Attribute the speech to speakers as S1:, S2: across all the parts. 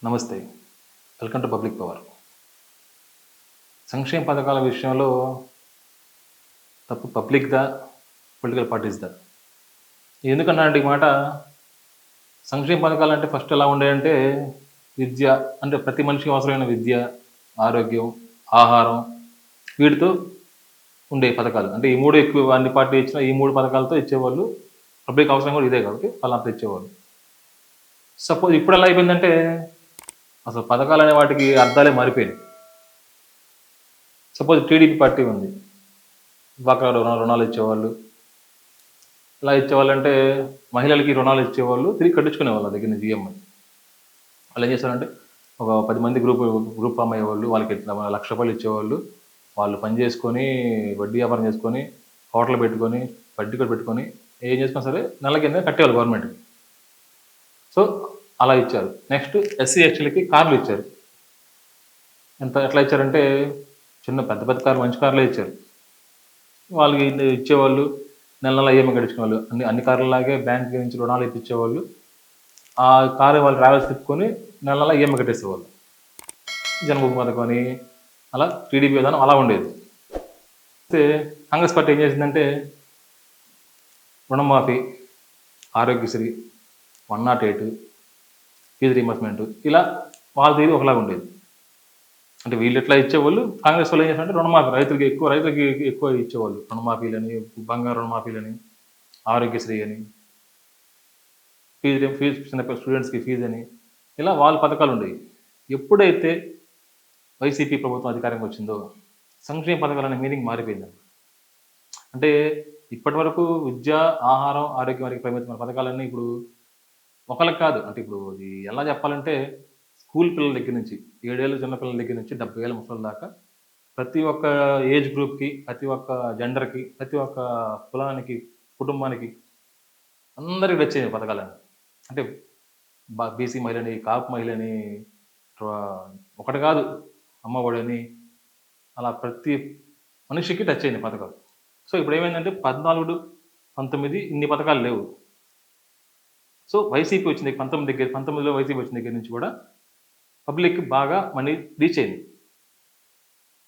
S1: నమస్తే. Welcome to public power. సంక్షేమ పథకాల విషయంలో తప్పు పబ్లిక్‌దా, పొలిటికల్ పార్టీస్‌దా? ఎందుకన్నానంటే ఈ మాట, సంక్షేమ పథకాలంటే ఫస్ట్ ఎలా ఉండేయంటే, విద్య అంటే ప్రతి మనిషికి అవసరమైన విద్య, ఆరోగ్యం, ఆహారం వీటితో ఉండే పథకాలు. అంటే ఈ 3 ఎక్కువ అన్ని పార్టీలు ఇచ్చినా ఈ 3 పథకాలతో ఇచ్చేవాళ్ళు. పబ్లిక్ అవసరం కూడా ఇదే కాబట్టి వాళ్ళంతా ఇచ్చేవాళ్ళు. సపోజ్ ఇప్పుడెలా అయిపోయిందంటే, అసలు పథకాలనే వాటికి అర్థాలే మారిపోయినాయి. సపోజ్ టీడీపీ పార్టీ ఉంది. డ్వాక్రా రుణాలు ఇచ్చేవాళ్ళు. ఎలా ఇచ్చేవాళ్ళంటే మహిళలకి రుణాలు ఇచ్చేవాళ్ళు. తిరిగి కట్టించుకునేవాళ్ళు వాళ్ళ దగ్గర నుంచి ఈఎంఐ. వాళ్ళు ఏం చేశారంటే ఒక 10 మంది గ్రూప్ ఫామ్ అయ్యేవాళ్ళు. వాళ్ళకి ఇట్లా ₹1,00,000 ఇచ్చేవాళ్ళు. వాళ్ళు పని చేసుకొని, వడ్డీ వ్యాపారం చేసుకొని, హోటల్ పెట్టుకొని, వడ్డీ కూడా పెట్టుకొని, ఏం చేసుకున్నా సరే నెల కింద కట్టేవాళ్ళు గవర్నమెంట్‌కి. సో, అలా ఇచ్చారు. నెక్స్ట్ ఎస్సీ, ఎస్టీలకి కార్లు ఇచ్చారు. ఎట్లా ఇచ్చారంటే పెద్ద పెద్ద కార్లు, మంచి కార్లే ఇచ్చారు. వాళ్ళకి ఇచ్చేవాళ్ళు. నెల నెల ఈఎంఐ కట్టించుకునేవాళ్ళు. అన్ని కార్లలాగే బ్యాంక్ నుంచి రుణాలు ఇప్పించేవాళ్ళు. ఆ కారు వాళ్ళు ట్రావెల్స్ తిప్పుకొని నెల నెల ఈఎంఐ కట్టేసేవాళ్ళు. జన్మభూమి పథకం అని అలా టీడీపీ విధానం అలా ఉండేది. అయితే కాంగ్రెస్ పార్టీ ఏం చేసిందంటే రుణమాఫీ, ఆరోగ్యశ్రీ, 108, ఫీజు రీయింబర్స్మెంట్ ఇలా వాళ్ళ తీరు ఒకలాగా ఉండేది. అంటే వీళ్ళు ఎట్లా ఇచ్చేవాళ్ళు, కాంగ్రెస్ వాళ్ళు ఏం చేశారంటే రుణమాఫీ రైతులకి ఎక్కువ ఇచ్చేవాళ్ళు. రుణమాఫీలని, బంగారు రుణమాఫీలని, ఆరోగ్యశ్రీ అని, ఫీజు చిన్న స్టూడెంట్స్కి ఫీజు అని ఇలా వాళ్ళ పథకాలు ఉండేవి. ఎప్పుడైతే వైసీపీ ప్రభుత్వం అధికారంకి వచ్చిందో సంక్షేమ పథకాలు అనే మీనింగ్ మారిపోయింది. అంటే ఇప్పటి వరకు విద్య, ఆహారం, ఆరోగ్యం వరకు పరిమితమైన పథకాలన్నీ ఇప్పుడు ఒకళ్ళకి కాదు. అంటే ఇప్పుడు ఇది ఎలా చెప్పాలంటే స్కూల్ పిల్లల దగ్గర నుంచి 7 ఏళ్ళ చిన్న పిల్లల దగ్గర నుంచి 70 ఏళ్ళ ముసలి దాకా ప్రతి ఒక్క ఏజ్ గ్రూప్‌కి, ప్రతి ఒక్క జెండర్‌కి, ప్రతి ఒక్క కులానికి, కుటుంబానికి అందరికి వచ్చాయి పథకాలన్నీ. అంటే బీసీ మహిళని, కాపు మహిళని, ఒకటి కాదు అమ్మఒడని అలా ప్రతి మనిషికి టచ్ అయింది పథకాలు. సో ఇప్పుడు ఏమైందంటే 14, 19 ఇన్ని పథకాలు లేవు. సో వైసీపీ వచ్చింది 19లో వైసీపీ వచ్చిన దగ్గర నుంచి కూడా పబ్లిక్ బాగా మనీ రీచ్ అయింది.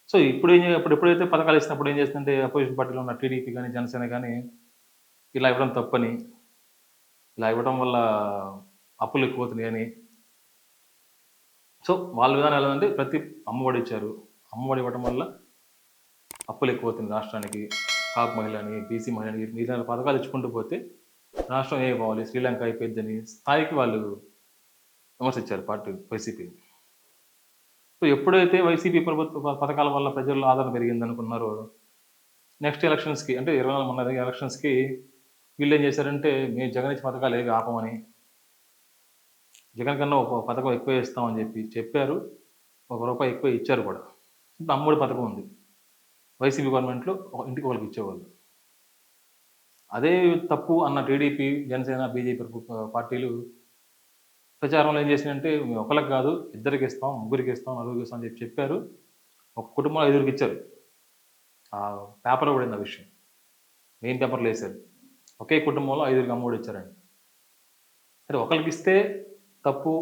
S1: సో ఎప్పుడైతే పథకాలు ఇచ్చినప్పుడు ఏం చేస్తుందంటే అపోజిషన్ పార్టీలో ఉన్న టీడీపీ కానీ, జనసేన కానీ ఇలా ఇవ్వడం తప్పని, ఇలా ఇవ్వడం వల్ల అప్పులు ఎక్కువవుతున్నాయని. సో వాళ్ళ విధానం ఎలా అంటే ప్రతి అమ్మఒడి ఇచ్చారు. అమ్మఒడి ఇవ్వడం వల్ల అప్పులు ఎక్కువవుతుంది రాష్ట్రానికి. కాపు మహిళని, బీసీ మహిళని ఇలాంటి పథకాలు ఇచ్చుకుంటూ పోతే రాష్ట్రం ఏమైపోవాలి, శ్రీలంక అయిపోయిద్దని స్థాయికి వాళ్ళు విమర్శించారు వైసీపీ. సో ఎప్పుడైతే వైసీపీ ప్రభుత్వ పథకాల వల్ల ప్రజల్లో ఆదరణ పెరిగిందనుకున్నారో నెక్స్ట్ ఎలక్షన్స్‌కి అంటే 24 మొన్న ఎలక్షన్స్‌కి వీళ్ళు ఏం చేశారంటే మేము జగన్ ఇచ్చే పథకాలు ఏవి ఆపమని, జగన్ కన్నా ఒక పథకం ఎక్కువ ఇస్తామని చెప్పారు. ₹1 ఎక్కువ ఇచ్చారు కూడా. ఇప్పుడు అమ్మఒడి పథకం ఉంది. వైసీపీ గవర్నమెంట్‌లో ఇంటికి ఒకళ్ళకి ఇచ్చేవాళ్ళు. అదే తప్పు అన్న టీడీపీ, జనసేన, బీజేపీ పార్టీలు ప్రచారంలో ఏం చేసినాయంటే మేము ఒకళ్ళకి కాదు ఇద్దరికి ఇస్తాం, ముగ్గురికి ఇస్తాం, నలుగురికి ఇస్తాం అని చెప్పారు. ఒక కుటుంబంలో 5గురికి ఇచ్చారు. ఆ పేపర్‌లో పడింది ఆ విషయం. మెయిన్ పేపర్‌లో వేశారు. ఒకే కుటుంబంలో 5గురికి అమ్మఒడి ఇచ్చారండి. సరే ఒకళ్ళకి ఇస్తే తప్పు,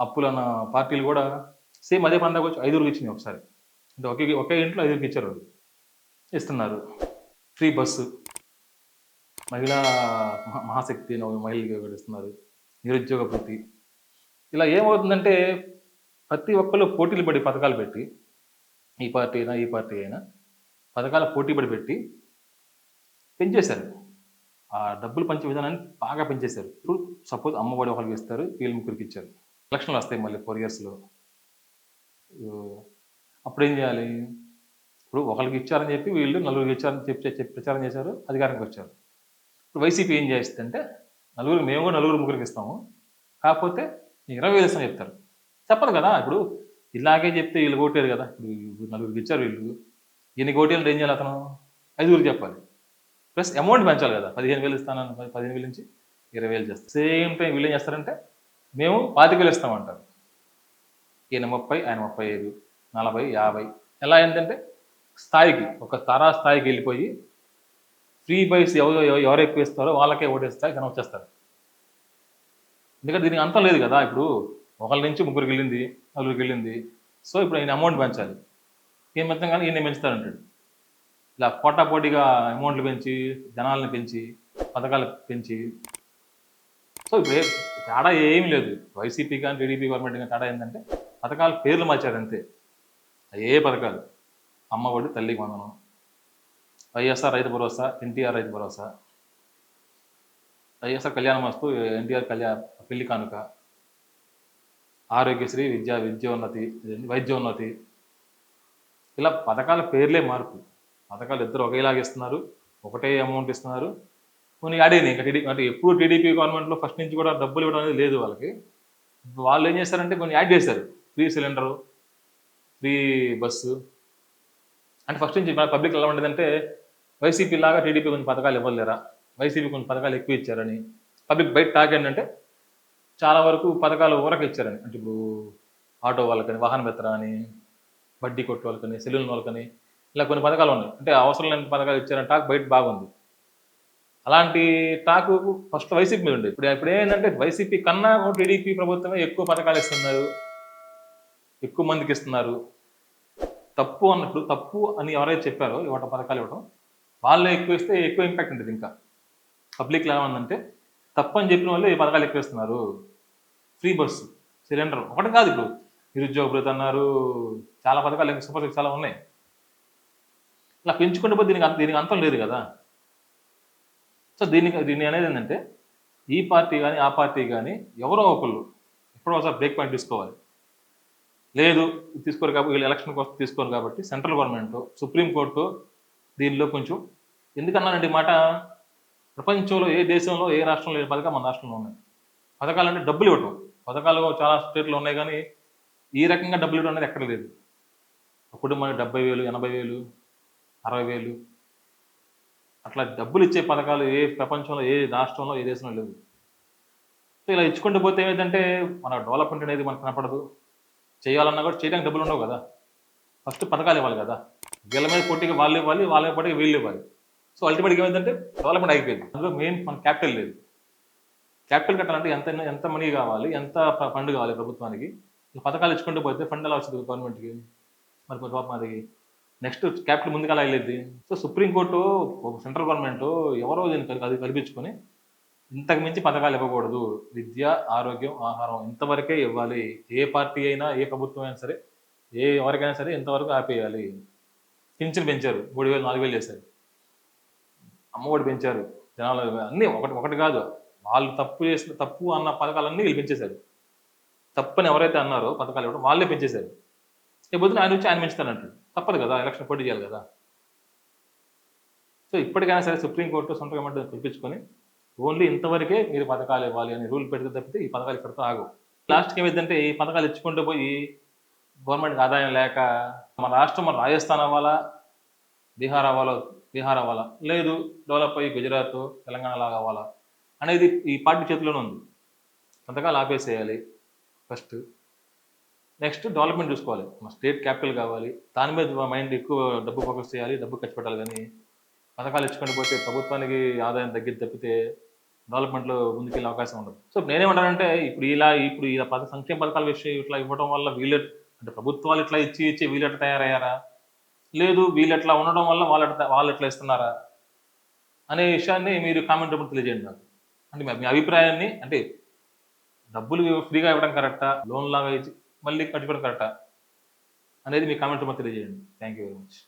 S1: అప్పులన్న పార్టీలు కూడా సేమ్ అదే పందాకి వచ్చి 5గురికి ఇచ్చినాయి ఒకసారి. అంటే ఒకే ఇంట్లో 5గురికి ఇచ్చారు వాళ్ళు. ఇస్తున్నారు. ఫ్రీ బస్సు, మహిళా మహాశక్తి అని మహిళలకి ఒకటి ఇస్తున్నారు. నిరుద్యోగ భృతి. ఇలా ఏమవుతుందంటే ప్రతి ఒక్కళ్ళు పోటీలు పడి పథకాలు పెట్టి, ఈ పార్టీ అయినా పథకాల పోటీ పడి పెట్టి పెంచేశారు. ఆ డబ్బులు పంచే విధానాన్ని బాగా పెంచేశారు. ఇప్పుడు సపోజ్ అమ్మఒడి ఒకరికి ఇస్తారు, వీళ్ళు ముగ్గురికి ఇచ్చారు. ఎలక్షన్లు వస్తాయి మళ్ళీ 4 ఇయర్స్‌లో. అప్పుడేం చేయాలి? ఇప్పుడు ఒకరికి ఇచ్చారని చెప్పి వీళ్ళు నలుగురికి ఇచ్చారని చెప్పి ప్రచారం చేశారు, అధికారంకి వచ్చారు. ఇప్పుడు వైసీపీ ఏం చేస్తుందంటే మేము కూడా నలుగురు ముగ్గురికి ఇస్తాము. కాకపోతే 20,000 ఇస్తామని చెప్తారు. చెప్పదు కదా! ఇప్పుడు ఇలాగే చెప్తే వీళ్ళు ఓటేరు కదా! ఇప్పుడు నలుగురికి ఇచ్చారు వీళ్ళు. ఎన్ని కోటేయాలంటే ఏం చేయాలి అతను? 5గురికి చెప్పాలి. ప్లస్ అమౌంట్ పెంచాలి కదా! 15,000 ఇస్తానని 15,000 నుంచి 20,000 చేస్తారు. సేమ్ టైం వీళ్ళు ఏం చేస్తారంటే మేము 25,000 ఇస్తామంటారు. ఈయన 30, ఆయన 35, 40, 50 ఎలా అయిందంటే స్థాయికి ఒక స్థాయికి వెళ్ళిపోయి ఫ్రీ బైస్ ఎవరు ఎక్కువ ఇస్తారో వాళ్ళకే ఓటేస్తారు జనం వచ్చేస్తారు. ఎందుకంటే దీనికి అంతం లేదు కదా! ఇప్పుడు ఒకళ్ళ నుంచి ముగ్గురికి వెళ్ళింది, నలుగురికి వెళ్ళింది. సో ఇప్పుడు ఈయన అమౌంట్ పెంచాలి. ఏం పెంచం కానీ ఈయన పెంచుతారంటాడు. ఇలా పోటాపోటీగా అమౌంట్లు పెంచి, జనాలను పెంచి, పథకాలు పెంచి, సో ఇప్పుడు తేడా ఏమీ లేదు. వైసీపీ కానీ టీడీపీ గవర్నమెంట్ కానీ తేడా ఏంటంటే పథకాల పేర్లు మార్చారు అంతే. ఏ పథకాలు, అమ్మఒడి, తల్లికి వందనం, వైఎస్ఆర్ రైతు భరోసా, ఎన్టీఆర్ రైతు భరోసా, వైఎస్ఆర్ కళ్యాణ మస్తు, ఎన్టీఆర్ పెళ్లి కానుక, ఆరోగ్యశ్రీ, విద్యోన్నతి, వైద్యోన్నతి, ఇలా పథకాల పేర్లే మార్పు. పథకాలు ఇద్దరు ఒకేలాగా ఇస్తున్నారు, ఒకటే అమౌంట్ ఇస్తున్నారు. కొన్ని అడిగినాయి ఇంకా అంటే ఎప్పుడు టీడీపీ గవర్నమెంట్లో ఫస్ట్ నుంచి కూడా డబ్బులు ఇవ్వడం అనేది లేదు వాళ్ళకి. వాళ్ళు ఏం చేస్తారంటే కొన్ని యాడ్ చేశారు. Free cylinder, free bus. అంటే ఫస్ట్ నుంచి మన పబ్లిక్ ఎలా ఉండేదంటే వైసీపీ లాగా టీడీపీ కొన్ని పథకాలు ఇవ్వలేరా, వైసీపీ కొన్ని పథకాలు ఎక్కువ ఇచ్చారని పబ్లిక్ బయట టాక్ ఏంటంటే చాలా వరకు పథకాలు ఊరక ఇచ్చారని. అంటే ఇప్పుడు ఆటో వాళ్ళకని, వాహన మిత్ర అని, బడ్డీ కొట్టు వాళ్ళకని, సెలూన్ వాళ్ళకని, ఇలా కొన్ని పథకాలు ఉన్నాయి. అంటే అవసరం లేని పథకాలు ఇచ్చారని టాక్ బయట బాగుంది. అలాంటి టాక్ ఫస్ట్ వైసీపీ మీద ఉండేది. ఇప్పుడు ఏంటంటే వైసీపీ కన్నా టీడీపీ ప్రభుత్వమే ఎక్కువ పథకాలు ఇస్తున్నారు, ఎక్కువ మందికి ఇస్తున్నారు. తప్పు అన్నప్పుడు తప్పు అని ఎవరైతే చెప్పారో ఇవ్వటం, పథకాలు ఇవ్వటం, వాళ్ళు ఎక్కువ ఇస్తే ఎక్కువ ఇంపాక్ట్ ఉంటుంది. ఇంకా పబ్లిక్లో ఏమన్నంటే తప్పు అని చెప్పిన వాళ్ళు ఈ పథకాలు ఎక్కువ ఇస్తున్నారు. ఫ్రీ బస్సు, సిలిండర్ ఒకటి కాదు, ఇప్పుడు నిరుద్యోగ భృతి అన్నారు, చాలా పథకాలు సూపర్ చాలా ఉన్నాయి. ఇలా పెంచుకుంటే పోతే దీనికి అంతం లేదు కదా. సో దీన్ని అనేది ఏంటంటే ఈ పార్టీ కానీ ఆ పార్టీ కానీ ఎవరో ఒకళ్ళు ఎప్పుడో ఒకసారి బ్రేక్ పాయింట్ తీసుకోవాలి. లేదు తీసుకోరు కాబట్టి, వీళ్ళు ఎలక్షన్కి వస్తే తీసుకోరు కాబట్టి సెంట్రల్ గవర్నమెంట్, సుప్రీంకోర్టు దీనిలో కొంచెం, ఎందుకన్నానంటే మాట, ప్రపంచంలో ఏ దేశంలో ఏ రాష్ట్రంలో ఏ పథకాలు మన రాష్ట్రంలో ఉన్నాయి. పథకాలు అంటే డబ్బులు ఇవ్వటం, పథకాలు చాలా స్టేట్లో ఉన్నాయి కానీ ఈ రకంగా డబ్బులు ఇవ్వడం అనేది ఎక్కడ లేదు. కుటుంబానికి 70,000, 80,000, 60,000 అట్లా డబ్బులు ఇచ్చే పథకాలు ఏ ప్రపంచంలో ఏ రాష్ట్రంలో ఏ దేశంలో లేవు. సో ఇలా ఇచ్చుకుంటూ పోతే ఏమైందంటే మన డెవలప్మెంట్ అనేది మనకు కనపడదు. చేయాలన్నా కూడా చేయడానికి డబ్బులు ఉండవు కదా. ఫస్ట్ పథకాలు ఇవ్వాలి కదా, వీళ్ళ మీద పోటీగా వాళ్ళు ఇవ్వాలి, వాళ్ళ పోటీగా వీళ్ళు ఇవ్వాలి. సో అల్టిమేట్గా ఏమైందంటే డెవలప్మెంట్ అయిపోయింది. అందులో మెయిన్ మన క్యాపిటల్ లేదు. క్యాపిటల్ కట్టాలంటే ఎంత మనీ కావాలి, ఎంత ఫండ్ కావాలి ప్రభుత్వానికి. పథకాలు ఇచ్చుకుంటూ పోతే ఫండ్ ఎలా వస్తుంది గవర్నమెంట్కి, మరి పాపం అది నెక్స్ట్ క్యాపిటల్ ముందుకు అలా వెళ్ళేది. సో సుప్రీంకోర్టు, సెంట్రల్ గవర్నమెంట్ ఎవరో దీన్ని అది కల్పించుకొని ఇంతకు మించి పథకాలు ఇవ్వకూడదు, విద్య, ఆరోగ్యం, ఆహారం ఇంతవరకే ఇవ్వాలి. ఏ పార్టీ అయినా, ఏ ప్రభుత్వం అయినా సరే, ఎవరికైనా సరే ఇంతవరకు ఆపేయాలి. పింఛన్ పెంచారు, 3,000, 4,000 చేశారు. అమ్మఒడి పెంచారు, జనాలు అన్నీ ఒకటి కాదు. వాళ్ళు తప్పు అన్న పథకాలన్నీ వీళ్ళు పెంచేశారు. తప్పని ఎవరైతే అన్నారో పథకాలు ఇవ్వడం వాళ్ళే పెంచేశారు. లేకపోతే ఆయన వచ్చి ఆయన పెంచుతానంటాడు. తప్పదు కదా, ఎలక్షన్ పోటీ చేయాలి కదా. సో ఇప్పటికైనా సరే సుప్రీంకోర్టు, సెంట్రల్ గవర్నమెంట్ పిలిపించుకొని ఓన్లీ ఇంతవరకే మీరు పథకాలు ఇవ్వాలి అని రూల్ పెడితే తప్పితే ఈ పథకాలు ఇక్కడితో ఆగవు. లాస్ట్కి ఏమైందంటే ఈ పథకాలు ఇచ్చుకుంటూ పోయి గవర్నమెంట్కి ఆదాయం లేక మన రాష్ట్రం మన రాజస్థాన్ అవ్వాలా, బీహార్ అవ్వాలా, లేదు డెవలప్ అయ్యి గుజరాత్, తెలంగాణ లాగా అవ్వాలా అనేది ఈ పార్టీ చేతిలోనే ఉంది. పథకాలు ఆపేసేయాలి ఫస్ట్. నెక్స్ట్ డెవలప్మెంట్ చూసుకోవాలి. మన స్టేట్ క్యాపిటల్ కావాలి, దాని మీద మైండ్ ఎక్కువ డబ్బు ఫోకస్ చేయాలి, డబ్బు ఖర్చు పెట్టాలి. కానీ పథకాలు ఇచ్చుకొని పోతే ప్రభుత్వానికి ఆదాయం తప్పితే డెవలప్మెంట్లో ముందుకెళ్ళే అవకాశం ఉండదు. సో నేనేమంటానంటే ఇప్పుడు ఇలా సంక్షేమ పథకాల విషయం ఇట్లా ఇవ్వడం వల్ల అంటే ప్రభుత్వాలు ఇట్లా ఇచ్చి వీళ్ళు ఎట్లా తయారయ్యారా, లేదు వీళ్ళు ఎట్లా ఉండడం వల్ల వాళ్ళు ఎట్లా ఇస్తున్నారా అనే విషయాన్ని మీరు కామెంట్ రూపంలో తెలియజేయండి నాకు. అంటే మీ అభిప్రాయాన్ని, అంటే డబ్బులు ఫ్రీగా ఇవ్వడం కరెక్టా, లోన్ లాగా ఇచ్చి మళ్ళీ కట్టుకోవడం కరెక్టా అనేది మీ కామెంట్ రూపంలో తెలియజేయండి. Thank you very much.